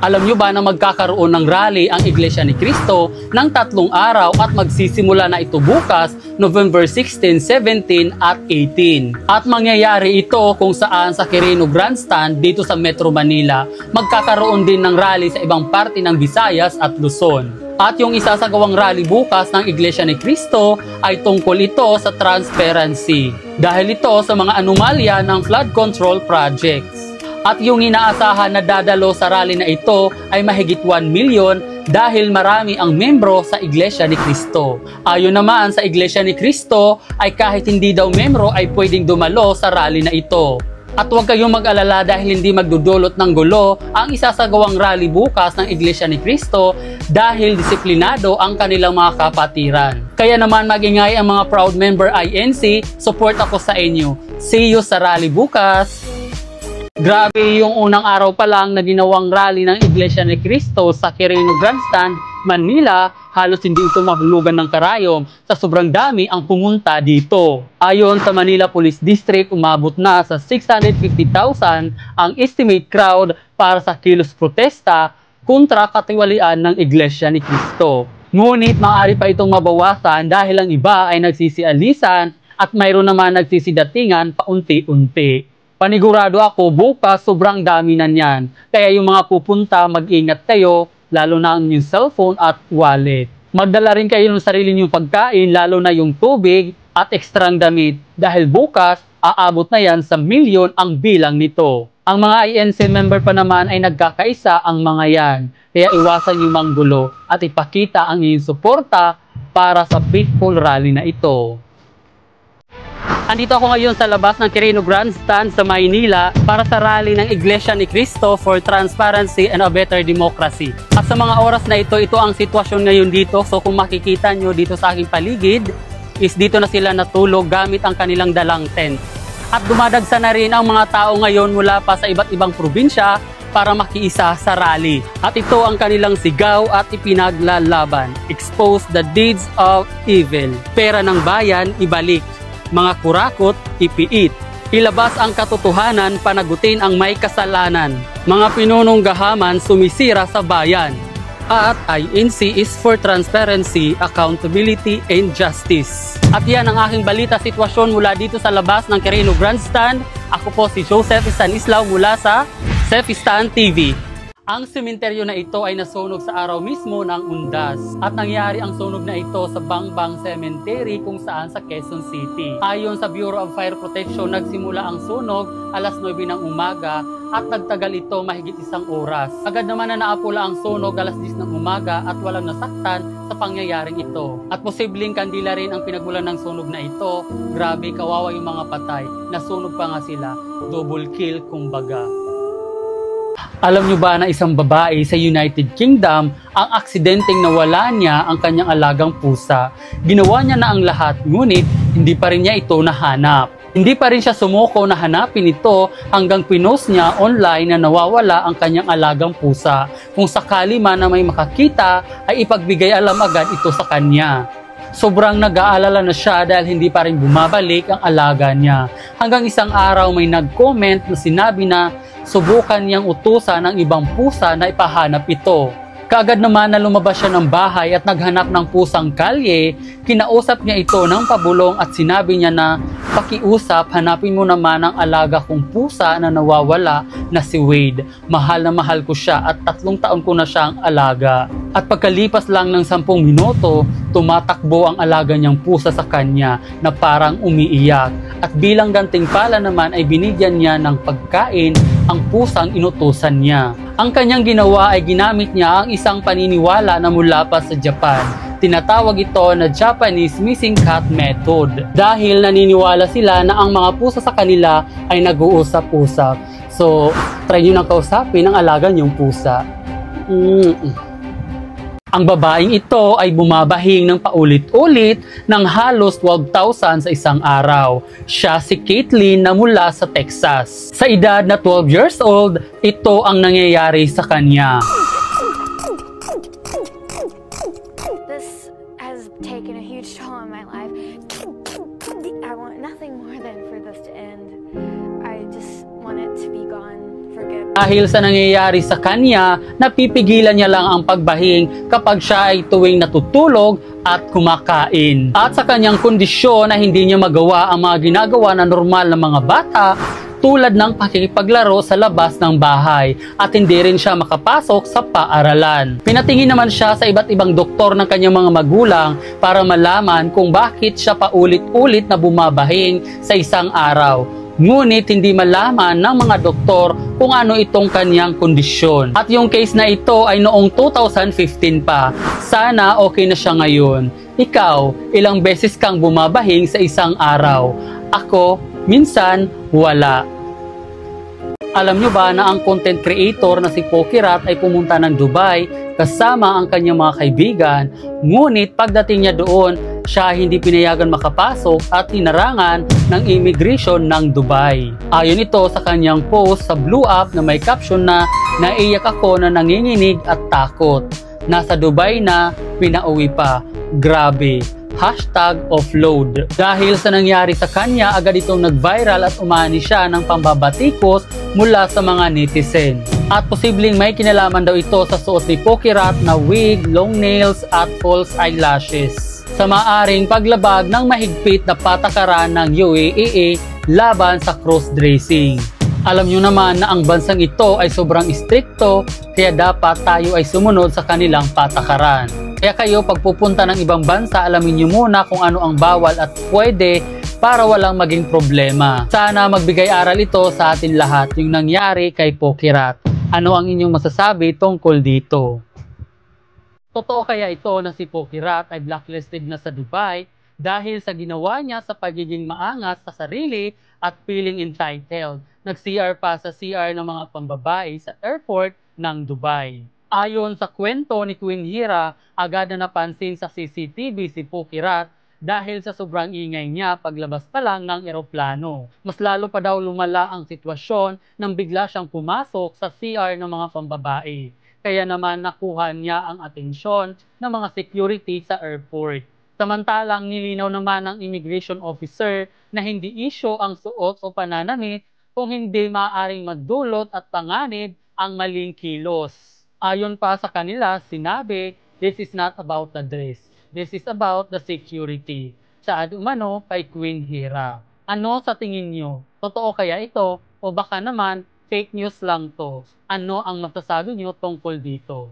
Alam nyo ba na magkakaroon ng rally ang Iglesia ni Cristo ng 3 araw at magsisimula na ito bukas, November 16, 17 at 18. At mangyayari ito kung saan sa Quirino Grandstand dito sa Metro Manila. Magkakaroon din ng rally sa ibang parte ng Visayas at Luzon. At yung isasagawang rally bukas ng Iglesia ni Cristo ay tungkol ito sa transparency. Dahil ito sa mga anomalya ng flood control projects. At yung inaasahan na dadalo sa rally na ito ay mahigit 1 million dahil marami ang membro sa Iglesia ni Cristo. Ayon naman sa Iglesia ni Cristo ay kahit hindi daw membro ay pwedeng dumalo sa rally na ito. At huwag kayong mag-alala dahil hindi magdudulot ng gulo ang isasagawang rally bukas ng Iglesia ni Cristo dahil disiplinado ang kanilang mga kapatiran. Kaya naman magingay ang mga proud member INC, support ako sa inyo. See you sa rally bukas! Grabe yung unang araw pa lang na ginawang rally ng Iglesia ni Cristo sa Quirino Grandstand, Manila, halos hindi ito mahulugan ng karayom sa sobrang dami ang pumunta dito. Ayon sa Manila Police District, umabot na sa 650,000 ang estimate crowd para sa kilos protesta kontra katiwalian ng Iglesia ni Cristo. Ngunit maaari pa itong mabawasan dahil ang iba ay nagsisialisan at mayroon naman nagsisidatingan paunti-unti. Panigurado ako, bukas sobrang dami na niyan. Kaya yung mga pupunta, mag-ingat kayo, lalo na ang yung cellphone at wallet. Magdala rin kayo ng sarili niyong pagkain, lalo na yung tubig at ekstrang damit. Dahil bukas, aabot na yan sa milyon ang bilang nito. Ang mga INC member pa naman ay nagkakaisa ang mga yan. Kaya iwasan yung manggulo at ipakita ang inyong suporta para sa peaceful rally na ito. Andito ako ngayon sa labas ng Quirino Grandstand sa Maynila para sa rally ng Iglesia ni Cristo for Transparency and a Better Democracy. At sa mga oras na ito ang sitwasyon ngayon dito. So kung makikita nyo dito sa aking paligid, is dito na sila natulog gamit ang kanilang dalang tent. At dumadagsa na rin ang mga tao ngayon mula pa sa iba't ibang probinsya para makiisa sa rally. At ito ang kanilang sigaw at ipinaglalaban. Expose the deeds of evil. Pera ng bayan, ibalik. Mga kurakot, ipiit. Ilabas ang katotohanan, panagutin ang may kasalanan. Mga pinunong gahaman, sumisira sa bayan. At INC is for transparency, accountability, and justice. At yan ang aking balita sitwasyon mula dito sa labas ng Quirino Grandstand. Ako po si Joseph Stanislao mula sa Sefistan TV. Ang sementeryo na ito ay nasunog sa araw mismo ng undas at nangyari ang sunog na ito sa Bangbang Cemetery kung saan sa Quezon City. Ayon sa Bureau of Fire Protection, nagsimula ang sunog alas 9 ng umaga at nagtagal ito mahigit 1 oras. Agad naman na naapula ang sunog alas 10 ng umaga at walang nasaktan sa pangyayaring ito. At posibleng kandila rin ang pinagmulan ng sunog na ito. Grabe, kawawa yung mga patay. Nasunog pa nga sila. Double kill kumbaga. Alam nyo ba na isang babae sa United Kingdom ang aksidenteng nawala niya ang kanyang alagang pusa? Ginawa niya na ang lahat ngunit hindi pa rin niya ito nahanap. Hindi pa rin siya sumuko na hanapin ito hanggang pinost niya online na nawawala ang kanyang alagang pusa. Kung sakali man na may makakita ay ipagbigay alam agad ito sa kanya. Sobrang nag-aalala na siya dahil hindi pa rin bumabalik ang alaga niya. Hanggang isang araw may nag-comment na sinabi na subukan niyang utusan ng ibang pusa na ipahanap ito. Kaagad naman na lumabas siya ng bahay at naghanap ng pusang kalye, kinausap niya ito ng pabulong at sinabi niya na pakiusap, hanapin mo naman ang alaga kong pusa na nawawala na si Wade. Mahal na mahal ko siya at 3 taon ko na siyang alaga. At pagkalipas lang ng 10 minuto, tumatakbo ang alaga niyang pusa sa kanya na parang umiiyak. At bilang gantimpala naman ay binigyan niya ng pagkain ang pusang inutusan niya. Ang kanyang ginawa ay ginamit niya ang isang paniniwala na mula pa sa Japan. Tinatawag ito na Japanese Missing Cat Method dahil naniniwala sila na ang mga pusa sa kanila ay nag-uusap-usap. So, try nyo nang kausapin ang alaga niyong pusa. Ang babaeng ito ay bumabahing ng paulit-ulit ng halos 12,000 sa isang araw. Siya si Caitlin na mula sa Texas. Sa edad na 12 years old, ito ang nangyayari sa kanya. This has taken a huge toll on my life. I want nothing more than for this to end. I just want it to be gone for good. Dahil sa nangyayari sa kanya, napipigilan niya lang ang pagbahing kapag siya ay tuwing natutulog at kumakain. At sa kanyang kondisyon na hindi niya magawa ang mga ginagawa na normal ng mga bata, tulad ng pakikipaglaro sa labas ng bahay at hindi rin siya makapasok sa paaralan. Pinatingin naman siya sa iba't ibang doktor ng kanyang mga magulang para malaman kung bakit siya paulit-ulit na bumabahing sa isang araw. Ngunit hindi malaman ng mga doktor kung ano itong kanyang kondisyon. At yung case na ito ay noong 2015 pa. Sana okay na siya ngayon. Ikaw, ilang beses kang bumabahing sa isang araw? Ako, minsan, wala. Alam nyo ba na ang content creator na si Pokirat ay pumunta ng Dubai kasama ang kanyang mga kaibigan, ngunit pagdating niya doon, siya hindi pinayagan makapasok at hinarangan ng immigration ng Dubai. Ayon ito sa kanyang post sa Blue App na may caption na "Naiyak ako na nanginginig at takot. Nasa Dubai na, pinauwi pa. Grabe." #offload. Dahil sa nangyari sa kanya, agad itong nag-viral at umani siya ng pambabatikos mula sa mga netizen. At posibleng may kinalaman daw ito sa suot ni Pokirat na wig, long nails at false eyelashes sa maaring paglabag ng mahigpit na patakaran ng UAE laban sa cross-dressing. Alam nyo naman na ang bansang ito ay sobrang istrikto, kaya dapat tayo ay sumunod sa kanilang patakaran. Kaya kayo pagpupunta ng ibang bansa, alamin nyo muna kung ano ang bawal at pwede para walang maging problema. Sana magbigay aral ito sa atin lahat yung nangyari kay Pokirat. Ano ang inyong masasabi tungkol dito? Totoo kaya ito na si Pokirat ay blacklisted na sa Dubai dahil sa ginawa niya sa pagiging maangas sa sarili at feeling entitled? Nag-CR pa sa CR ng mga pambabae sa airport ng Dubai. Ayon sa kwento ni Queen Hira, agad na napansin sa CCTV si Pokirat dahil sa sobrang ingay niya paglabas pa lang ng eroplano. Mas lalo pa daw lumala ang sitwasyon nang bigla siyang pumasok sa CR ng mga pambabae. Kaya naman nakuha niya ang atensyon ng mga security sa airport. Samantalang nilinaw naman ng immigration officer na hindi issue ang suot o pananamit kung hindi maaaring magdulot at panganib ang maling kilos. Ayon pa sa kanila, sinabi, "This is not about the dress. This is about the security." Saad umano kay Queen Hira. Ano sa tingin nyo? Totoo kaya ito? O baka naman, fake news lang to? Ano ang masasabi nyo tungkol dito?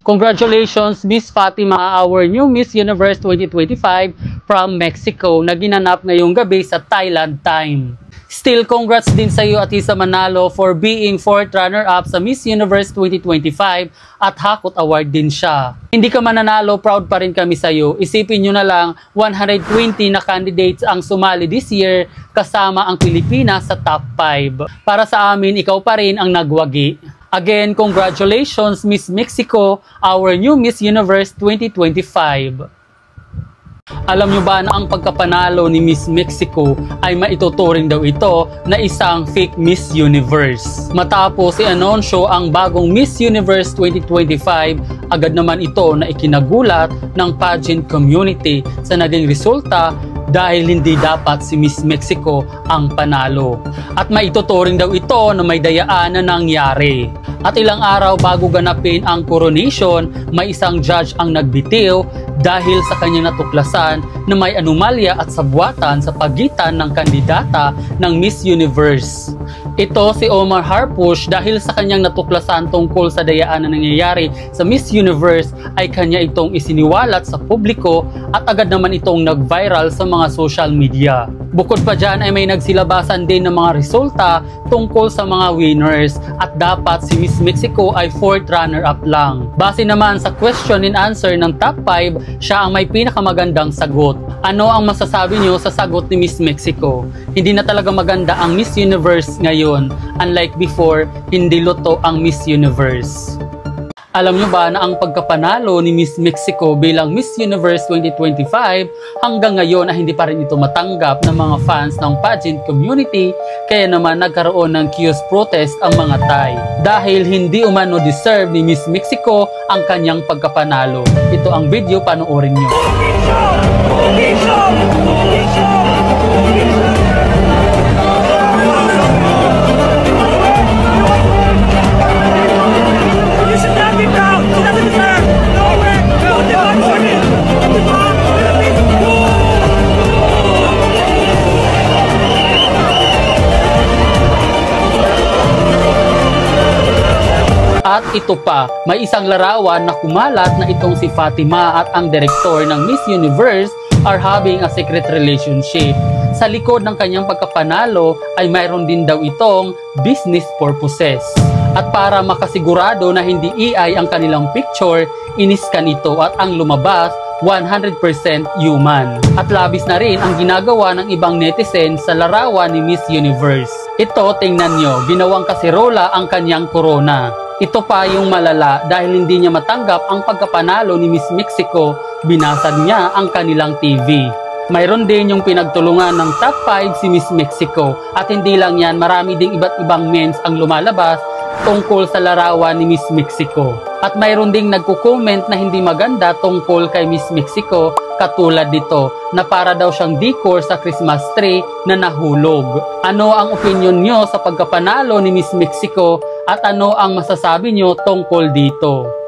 Congratulations, Miss Fatima, our new Miss Universe 2025 from Mexico na ginanap ngayong gabi sa Thailand time. Still, congrats din sa iyo, Atisa Manalo, for being 4th runner-up sa Miss Universe 2025 at Hakot Award din siya. Hindi ka mananalo, proud pa rin kami sa iyo. Isipin nyo na lang, 120 na candidates ang sumali this year kasama ang Pilipinas sa top 5. Para sa amin, ikaw pa rin ang nagwagi. Again, congratulations, Miss Mexico, our new Miss Universe 2025. Alam nyo ba na ang pagkapanalo ni Miss Mexico ay maituturing daw ito na isang fake Miss Universe? Matapos i-anunsyo ang bagong Miss Universe 2025, agad naman ito na ikinagulat ng pageant community sa naging resulta dahil hindi dapat si Miss Mexico ang panalo. At maituturing daw ito na may dayaan na nangyari. At ilang araw bago ganapin ang coronation, may isang judge ang nagbitiw dahil sa kanyang natuklasan na may anomalya at sabwatan sa pagitan ng kandidata ng Miss Universe. Ito si Omar Harpush dahil sa kanyang natuklasan tungkol sa dayaan na nangyayari sa Miss Universe ay kanya itong isiniwalat sa publiko at agad naman itong nag-viral sa mga social media. Bukod pa dyan ay may nagsilabasan din ng mga resulta tungkol sa mga winners at dapat si Miss Mexico ay 4th runner-up lang. Base naman sa question and answer ng top 5, siya ang may pinakamagandang sagot. Ano ang masasabi nyo sa sagot ni Miss Mexico? Hindi na talaga maganda ang Miss Universe ngayon. Unlike before, hindi luto ang Miss Universe. Alam nyo ba na ang pagkapanalo ni Miss Mexico bilang Miss Universe 2025 hanggang ngayon ay hindi pa rin ito matanggap ng mga fans ng pageant community, kaya naman nagkaroon ng chaos protest ang mga Thai. Dahil hindi umano deserve ni Miss Mexico ang kanyang pagkapanalo. Ito ang video, panoorin nyo. At ito pa, may isang larawan na kumalat na itong si Fatima at ang direktor ng Miss Universe are having a secret relationship. Sa likod ng kanyang pagkapanalo ay mayroon din daw itong business purposes. At para makasigurado na hindi AI ang kanilang picture, iniskan ito at ang lumabas 100% human. At labis na rin ang ginagawa ng ibang netizen sa larawan ni Miss Universe. Ito, tingnan nyo, ginawang kaserola ang kanyang corona. Ito pa yung malala dahil hindi niya matanggap ang pagkapanalo ni Miss Mexico, binasag niya ang kanilang TV. Mayroon din yung pinagtulungan ng top 5 si Miss Mexico at hindi lang yan, marami ding iba't ibang memes ang lumalabas tungkol sa larawan ni Miss Mexico. At mayroon ding nagko-comment na hindi maganda tungkol kay Miss Mexico, katulad dito na para daw siyang decor sa Christmas tree na nahulog. Ano ang opinion nyo sa pagkapanalo ni Miss Mexico at ano ang masasabi nyo tungkol dito?